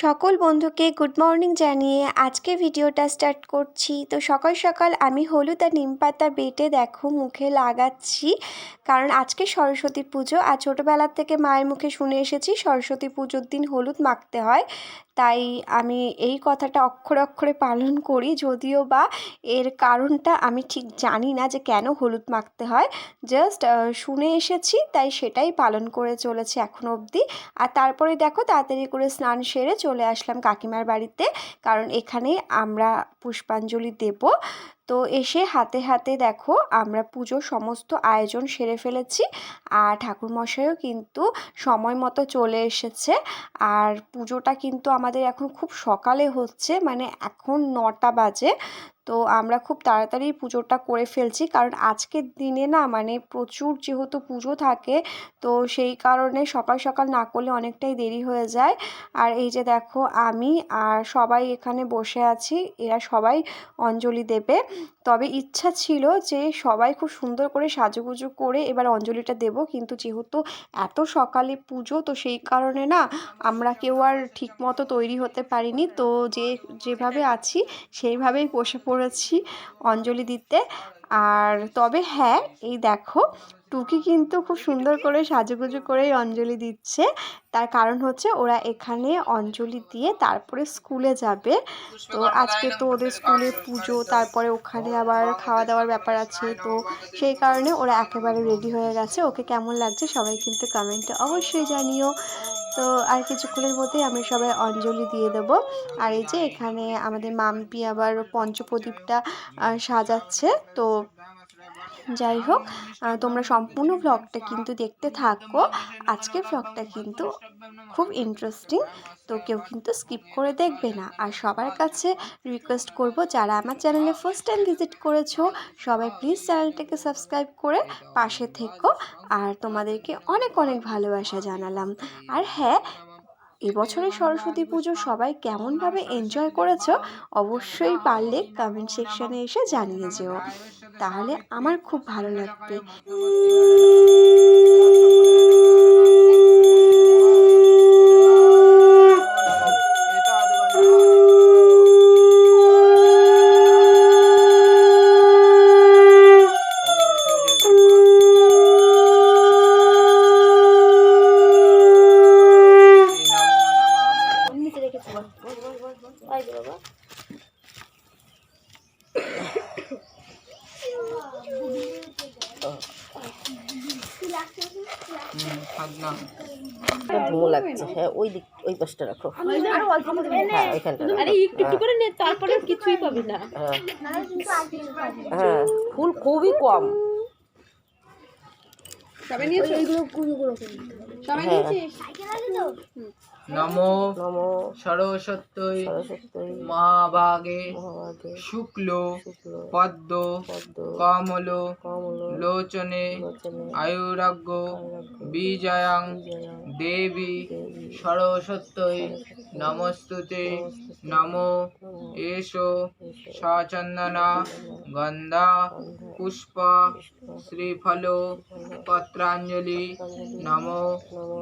সকল বন্ধুকে good morning জানিয়ে আজকে ভিডিওটা স্টার্ট করছি। তো সকাল সকাল আমি হলুদ আর নিম পাতা বেটে দেখো মুখে লাগাচ্ছি, কারণ আজকে সরস্বতী পুজো। আর ছোটোবেলার থেকে মায়ের মুখে শুনে এসেছি সরস্বতী পুজোর দিন হলুদ মাখতে হয়, তাই আমি এই কথাটা অক্ষরে অক্ষরে পালন করি। যদিও বা এর কারণটা আমি ঠিক জানি না যে কেন হলুদ মাখতে হয়, জাস্ট শুনে এসেছি, তাই সেটাই পালন করে চলেছি এখনো অবধি। আর তারপরে দেখো তাড়াতাড়ি করে স্নান সেরে চলে আসলাম কাকিমার বাড়িতে, কারণ এখানে আমরা পুষ্পাঞ্জলি দেব। তো এসে হাতে হাতে দেখো আমরা পুজোর সমস্ত আয়োজন সেরে ফেলেছি, আর ঠাকুরমশাইও কিন্তু সময় মতো চলে এসেছে। আর পুজোটা কিন্তু আমাদের এখন খুব সকালে হচ্ছে, মানে এখন 9টা বাজে। তো আমরা খুব তাড়াতাড়ি পুজোটা করে ফেলছি, কারণ আজকের দিনে না মানে প্রচুর যেহেতু পুজো থাকে, তো সেই কারণে সকাল সকাল না করলে অনেকটাই দেরি হয়ে যায়। আর এই যে দেখো আমি আর সবাই এখানে বসে আছি, এরা সবাই অঞ্জলি দেবে। তবে ইচ্ছা ছিল যে সবাই খুব সুন্দর করে সাজুগুজু করে এবার অঞ্জলিটা দেব, কিন্তু যেহেতু এত সকালে পুজো, তো সেই কারণে না আমরা কেউ আর ঠিক মতো তৈরি হতে পারিনি। তো যেভাবে আছি সেইভাবেই বসে পড়েছি অঞ্জলি দিতে। আর তবে হ্যাঁ, এই দেখো টুকি কিন্তু খুব সুন্দর করে সাজুগুজু করেই অঞ্জলি দিচ্ছে। তার কারণ হচ্ছে ওরা এখানে অঞ্জলি দিয়ে তারপরে স্কুলে যাবে। তো আজকে তো ওদের স্কুলে পুজো, তারপরে ওখানে আবার খাওয়া দাওয়ার ব্যাপার আছে, তো সেই কারণে ওরা একেবারে রেডি হয়ে গেছে। ওকে কেমন লাগছে সবাই কিন্তু কমেন্টে অবশ্যই জানিও। তো আর কিছুক্ষণের মধ্যেই আমরা সবাই অঞ্জলি দিয়ে দেব। আর এই যে এখানে আমাদের মাম্পি আবার পঞ্চপ্রদীপটা সাজাচ্ছে। তো যাই হোক, তোমরা সম্পূর্ণ ভ্লগটা কিন্তু দেখতে থাকো। আজকের ভ্লগটা কিন্তু খুব ইন্টারেস্টিং, তো কেউ কিন্তু স্কিপ করে দেখবে না। আর সবার কাছে রিকোয়েস্ট করব, যারা আমার চ্যানেলে ফার্স্ট টাইম ভিজিট করেছো সবাই প্লিজ চ্যানেলটাকে সাবস্ক্রাইব করে পাশে থেকো। আর তোমাদেরকে অনেক অনেক ভালোবাসা জানালাম। আর হ্যাঁ, এবছরের সরস্বতী পুজো সবাই কেমনভাবে এনজয় করেছো অবশ্যই পারলে কমেন্ট সেকশনে এসে জানিয়ে যেও, তাহলে আমার খুব ভালো লাগবে। ধুমো লাগছে। হ্যাঁ, ওই দিক ওই পাশটা রাখো। হ্যাঁ, ওইখানটা একটু করে নে, তারপরে কিছুই পাবি না। হ্যাঁ, ফুল খুবই কম। সবাই নিয়েছো? সবাই নিয়েছিস? নমো সরস্বত্যৈ মহাভাগে শুক্ল পদ্ম কমল লোচনে আয়ুরাগ্য বিজয়াং দেবী সরস্বত্যৈ নমস্তুতে। নমো এষো সচন্দনা গন্ধা পুষ্প শ্রীফল পত্রাঞ্জলি। নমো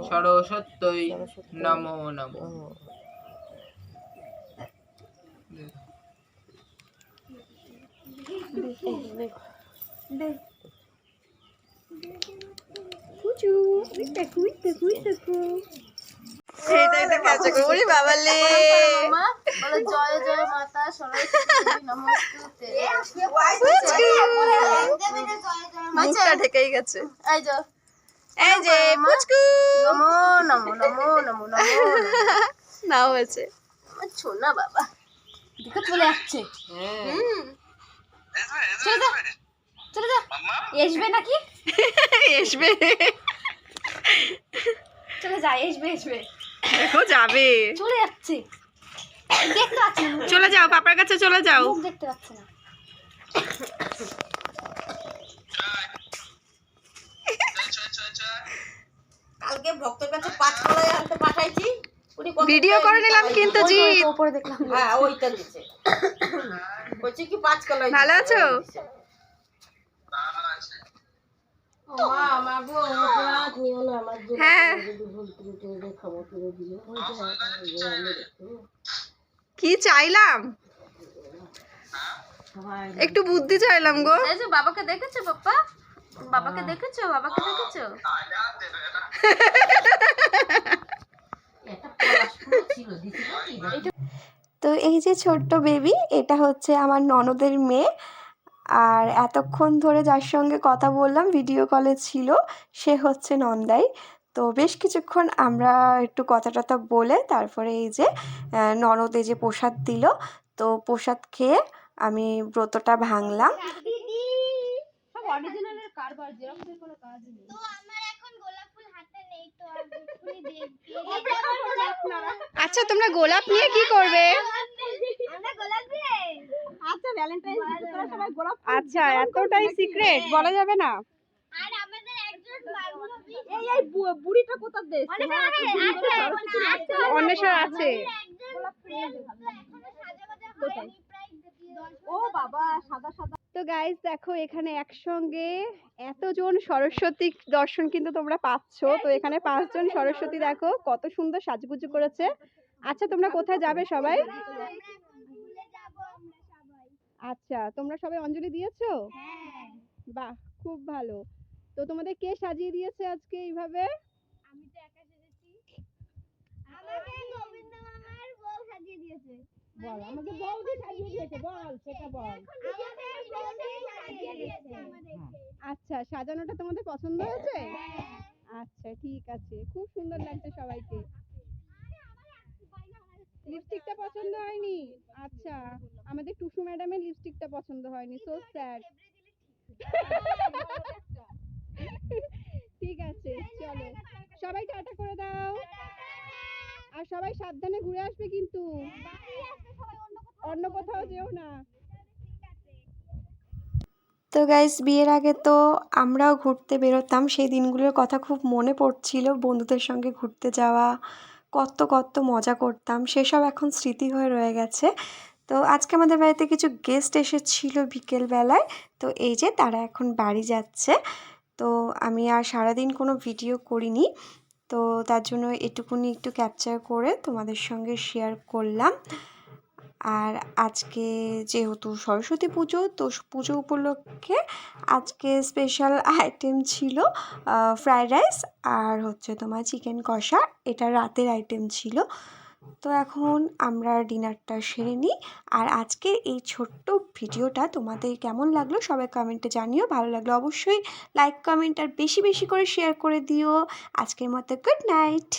সরস্বত্যৈ নমো নমো। জয় জয় মাতা সরস্বতী নমস্তুতে। মুখটা ঢেকেই গেছে। এই যে পুচকু নমো নমো নমো নমো নমো নাও হয়েছে আমার ছোনা বাবা দেখো চলে যাচ্ছে। চলে যা চলে যা, আসবে নাকি? আসবে, চলে যা, আসবে আসবে, দেখো যাবে, চলে যাচ্ছে। দেখতে পাচ্ছি না, চলে যাও পাপার কাছে চলে যাও। মুখ দেখতে পাচ্ছি না। কালকে ভক্তের কাছে 5 কলাই আনতে পাঠাইছি, উনি ভিডিও করে নিলাম কিন্তু জি উপরে দেখলাম। হ্যাঁ, ওইটা দিছে, কইছে কি 5 কলাই। ভালো আছো? হ্যাঁ কি চাইলাম, একটু বুদ্ধি চাইলাম গো। বাবাকে দেখেছো পাপ্পা? বাবাকে দেখেছো? বাবাকে দেখেছো? তো এই যে ছোট্ট বেবি, এটা হচ্ছে আমার ননদের মেয়ে। আর এতক্ষণ ধরে যার সঙ্গে কথা বললাম ভিডিও কলে ছিল, সে হচ্ছে নন্দাই। তো বেশ কিছুক্ষণ আমরা একটু কথা টথা বলে তারপরে এই যে ননদ এই যে প্রসাদ দিল, তো প্রসাদ খেয়ে আমি ব্রতটা ভাঙলাম। আচ্ছা তোমরা গোলাপ নিয়ে কি করবে? আচ্ছা এতটাই সিক্রেট বলা যাবে না। অন্বেষণ আছে। তো গাইস দেখো এখানে একসঙ্গে এতজন সরস্বতী দর্শন কিন্তু তোমরা পাচ্ছ। তো এখানে 5 জন সরস্বতী দেখো কত সুন্দর সাজুগুজু করেছে। আচ্ছা তোমরা কোথায় যাবে সবাই? আচ্ছা তোমরা সবাই অঞ্জলি দিয়েছো? বাহ খুব ভালো। তো তোমাদের কে সাজিয়ে দিয়েছে আজকে এইভাবে? আমি তো একা সেজেছি। আমাকে গোবিন্দ মামার বউ সাজিয়ে দিয়েছে। বল আমাকে বউকে সাজিয়ে দিয়েছে, বল সেটা বল। আমাকে বউকে সাজিয়ে দিয়েছে। আচ্ছা সাজানোটা তোমাদের পছন্দ হয়েছে? আচ্ছা ঠিক আছে, খুব সুন্দর লাগছে সবাইকে। লিপস্টিকটা পছন্দ হয়নি? আচ্ছা আমাদের টুসু ম্যাডামের লিপস্টিকটা পছন্দ হয়নি, সো স্যাড। ঠিক আছে চলো সবাই টাটা করে দাও, আর সবাই সাবধানে ঘুরে আসবে কিন্তু, অন্য কোথাও যেও না। তো গাইস বিয়ের আগে তো আমরাও ঘুরতে বেরোতাম, সেই দিনগুলোর কথা খুব মনে পড়ছিল। বন্ধুদের সঙ্গে ঘুরতে যাওয়া, কত কত মজা করতাম, সেসব এখন স্মৃতি হয়ে রয়ে গেছে। তো আজকে আমাদের বাড়িতে কিছু গেস্ট এসেছিল বিকেলবেলায়, তো এই যে তারা এখন বাড়ি যাচ্ছে। তো আমি আর সারাদিন কোনো ভিডিও করিনি, তো তার জন্য এটুকুনি একটু ক্যাপচার করে তোমাদের সঙ্গে শেয়ার করলাম। আর আজকে যেহেতু সরস্বতী পুজো, তো পুজো উপলক্ষে আজকে স্পেশাল আইটেম ছিল ফ্রায়েড রাইস আর হচ্ছে তোমার চিকেন কষা, এটা রাতের আইটেম ছিল। তো এখন আমরা ডিনারটা সেরে নিই। আর আজকের এই ছোট্ট ভিডিওটা তোমাদের কেমন লাগলো সবাই কমেন্টে জানিও। ভালো লাগলো অবশ্যই লাইক কমেন্ট আর বেশি বেশি করে শেয়ার করে দিও। আজকের মতো গুড নাইট।